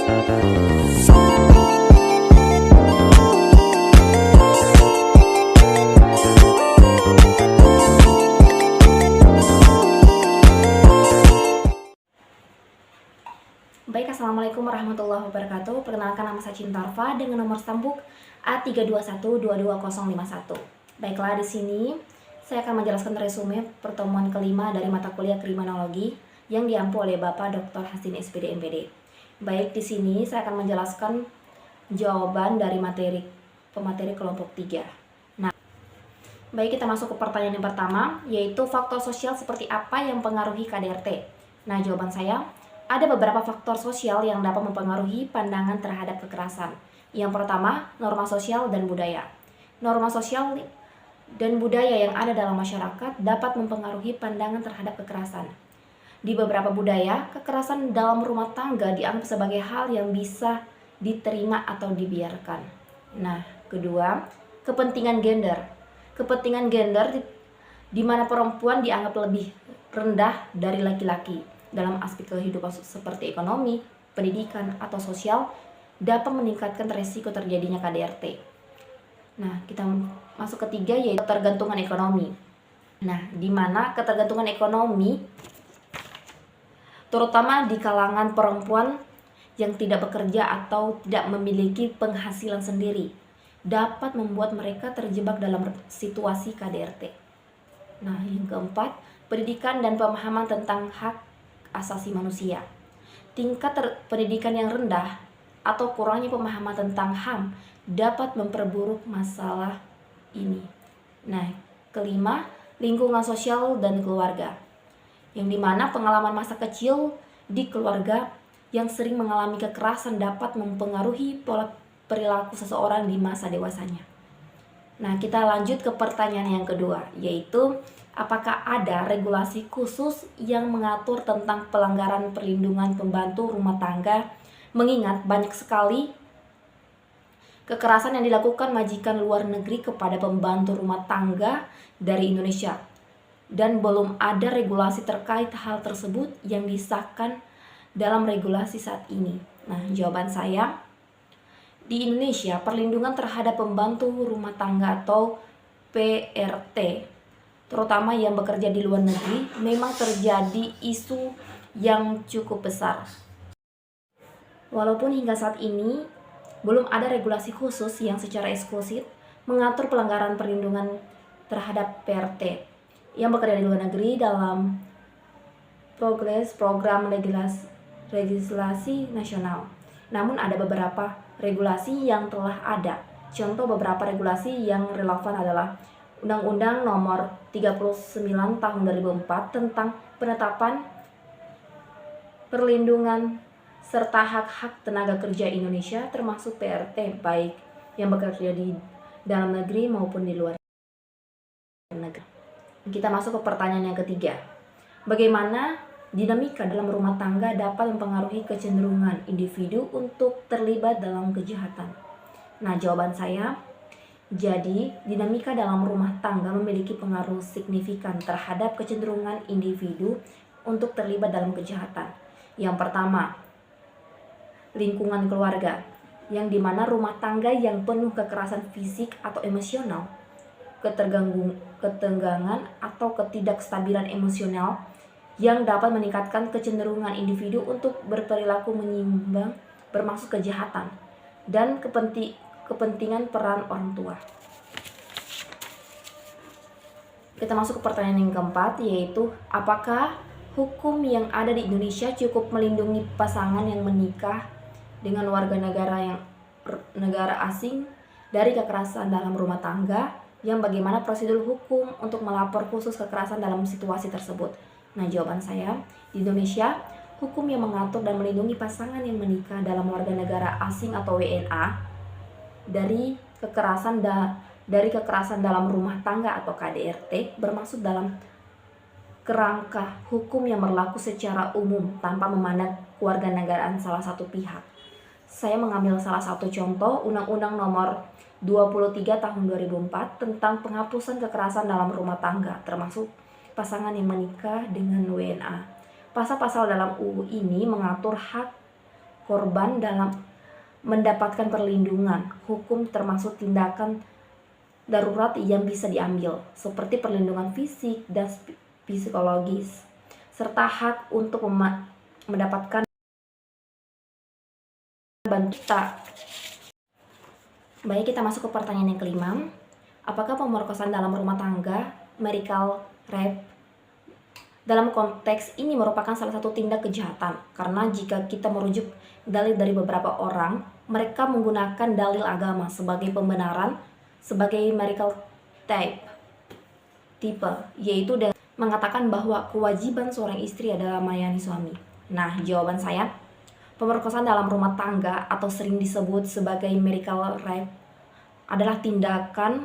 Baik, Assalamualaikum warahmatullahi wabarakatuh. Perkenalkan, nama saya Cintarva dengan nomor stambuk A321222051. Baiklah, di sini saya akan menjelaskan resume pertemuan kelima dari mata kuliah Kriminologi yang diampu oleh Bapak Dr. Hasin SPD MPD. Baik, di sini saya akan menjelaskan jawaban dari pemateri kelompok 3. Nah, baik, kita masuk ke pertanyaan yang pertama, yaitu faktor sosial seperti apa yang mempengaruhi KDRT. Nah, jawaban saya, ada beberapa faktor sosial yang dapat mempengaruhi pandangan terhadap kekerasan. Yang pertama, norma sosial dan budaya. Norma sosial dan budaya yang ada dalam masyarakat dapat mempengaruhi pandangan terhadap kekerasan. Di beberapa budaya, kekerasan dalam rumah tangga dianggap sebagai hal yang bisa diterima atau dibiarkan. Nah, kedua, kepentingan gender. Kepentingan gender di mana perempuan dianggap lebih rendah dari laki-laki dalam aspek kehidupan seperti ekonomi, pendidikan, atau sosial dapat meningkatkan resiko terjadinya KDRT. Nah, kita masuk ketiga, yaitu ketergantungan ekonomi. Nah, di mana ketergantungan ekonomi terutama di kalangan perempuan yang tidak bekerja atau tidak memiliki penghasilan sendiri dapat membuat mereka terjebak dalam situasi KDRT. Nah, yang keempat, pendidikan dan pemahaman tentang hak asasi manusia. Tingkat pendidikan yang rendah atau kurangnya pemahaman tentang HAM dapat memperburuk masalah ini. Nah, kelima, lingkungan sosial dan keluarga, yang dimana pengalaman masa kecil di keluarga yang sering mengalami kekerasan dapat mempengaruhi pola perilaku seseorang di masa dewasanya. Nah, kita lanjut ke pertanyaan yang kedua, yaitu apakah ada regulasi khusus yang mengatur tentang pelanggaran perlindungan pembantu rumah tangga, mengingat banyak sekali kekerasan yang dilakukan majikan luar negeri kepada pembantu rumah tangga dari Indonesia, dan belum ada regulasi terkait hal tersebut yang disahkan dalam regulasi saat ini. Nah, jawaban saya, di Indonesia perlindungan terhadap pembantu rumah tangga atau PRT terutama yang bekerja di luar negeri memang terjadi isu yang cukup besar. Walaupun hingga saat ini belum ada regulasi khusus yang secara eksklusif mengatur pelanggaran perlindungan terhadap PRT yang bekerja di luar negeri dalam program legislasi nasional. Namun ada beberapa regulasi yang telah ada. Contoh beberapa regulasi yang relevan adalah Undang-Undang Nomor 39 Tahun 2004 tentang penetapan perlindungan serta hak-hak tenaga kerja Indonesia termasuk PRT baik yang bekerja di dalam negeri maupun di luar negeri. Kita masuk ke pertanyaan yang ketiga. Bagaimana dinamika dalam rumah tangga dapat mempengaruhi kecenderungan individu untuk terlibat dalam kejahatan? Nah, jawaban saya, jadi, dinamika dalam rumah tangga memiliki pengaruh signifikan terhadap kecenderungan individu untuk terlibat dalam kejahatan. Yang pertama, lingkungan keluarga, yang dimana rumah tangga yang penuh kekerasan fisik atau emosional, ketegangan atau ketidakstabilan emosional yang dapat meningkatkan kecenderungan individu untuk berperilaku menyimpang bermaksud kejahatan, dan kepentingan peran orang tua. Kita masuk ke pertanyaan yang keempat, yaitu apakah hukum yang ada di Indonesia cukup melindungi pasangan yang menikah dengan warga negara asing dari kekerasan dalam rumah tangga, yang bagaimana prosedur hukum untuk melapor khusus kekerasan dalam situasi tersebut? Nah, jawaban saya, di Indonesia hukum yang mengatur dan melindungi pasangan yang menikah dalam warga negara asing atau WNA dari kekerasan dalam rumah tangga atau KDRT bermaksud dalam kerangka hukum yang berlaku secara umum tanpa memandang kewarganegaraan salah satu pihak. Saya mengambil salah satu contoh Undang-Undang Nomor 23 Tahun 2004 tentang penghapusan kekerasan dalam rumah tangga termasuk pasangan yang menikah dengan WNA. Pasal-pasal dalam UU ini mengatur hak korban dalam mendapatkan perlindungan hukum, termasuk tindakan darurat yang bisa diambil, seperti perlindungan fisik dan psikologis, serta hak untuk mendapatkan bantuan. Baik, kita masuk ke pertanyaan yang kelima. Apakah pemerkosaan dalam rumah tangga, marital rape, dalam konteks ini merupakan salah satu tindak kejahatan? Karena jika kita merujuk dalil dari beberapa orang, mereka menggunakan dalil agama sebagai pembenaran sebagai marital tipe, yaitu dengan mengatakan bahwa kewajiban seorang istri adalah melayani suami. Nah, jawaban saya, pemerkosaan dalam rumah tangga atau sering disebut sebagai marital rape adalah tindakan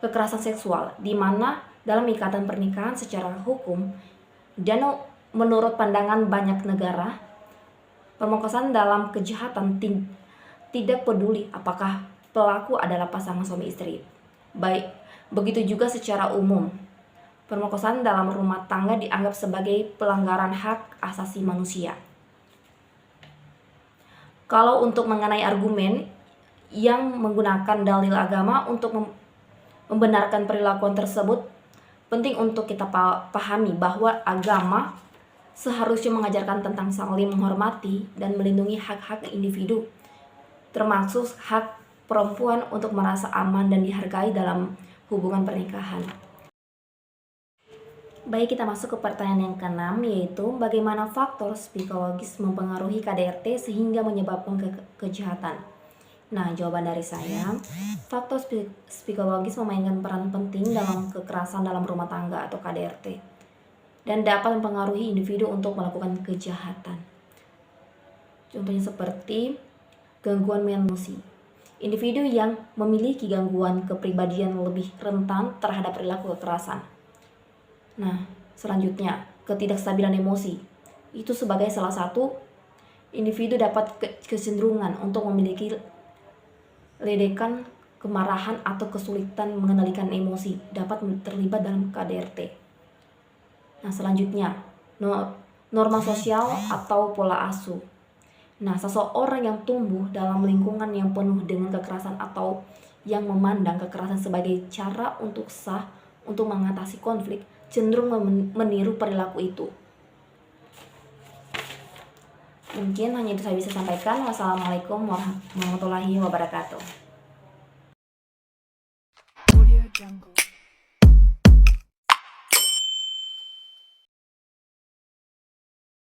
kekerasan seksual di mana dalam ikatan pernikahan secara hukum dan menurut pandangan banyak negara, pemerkosaan dalam kejahatan tidak peduli apakah pelaku adalah pasangan suami istri. Baik, begitu juga secara umum, pemerkosaan dalam rumah tangga dianggap sebagai pelanggaran hak asasi manusia. Kalau untuk mengenai argumen yang menggunakan dalil agama untuk membenarkan perilakuan tersebut, penting untuk kita pahami bahwa agama seharusnya mengajarkan tentang saling menghormati dan melindungi hak-hak individu, termasuk hak perempuan untuk merasa aman dan dihargai dalam hubungan pernikahan. Baik, kita masuk ke pertanyaan yang keenam, yaitu bagaimana faktor psikologis mempengaruhi KDRT sehingga menyebabkan kejahatan. Nah, jawaban dari saya, faktor psikologis memainkan peran penting dalam kekerasan dalam rumah tangga atau KDRT dan dapat mempengaruhi individu untuk melakukan kejahatan. Contohnya seperti gangguan emosi. Individu yang memiliki gangguan kepribadian lebih rentan terhadap perilaku kekerasan. Nah, selanjutnya, ketidakstabilan emosi. Itu sebagai salah satu individu dapat kecenderungan untuk memiliki ledakan, kemarahan, atau kesulitan mengendalikan emosi dapat terlibat dalam KDRT. Nah, selanjutnya, norma sosial atau pola asuh. Nah, seseorang yang tumbuh dalam lingkungan yang penuh dengan kekerasan atau yang memandang kekerasan sebagai cara untuk mengatasi konflik, cenderung meniru perilaku itu. Mungkin hanya itu saya bisa sampaikan. Wassalamualaikum warahmatullahi wabarakatuh.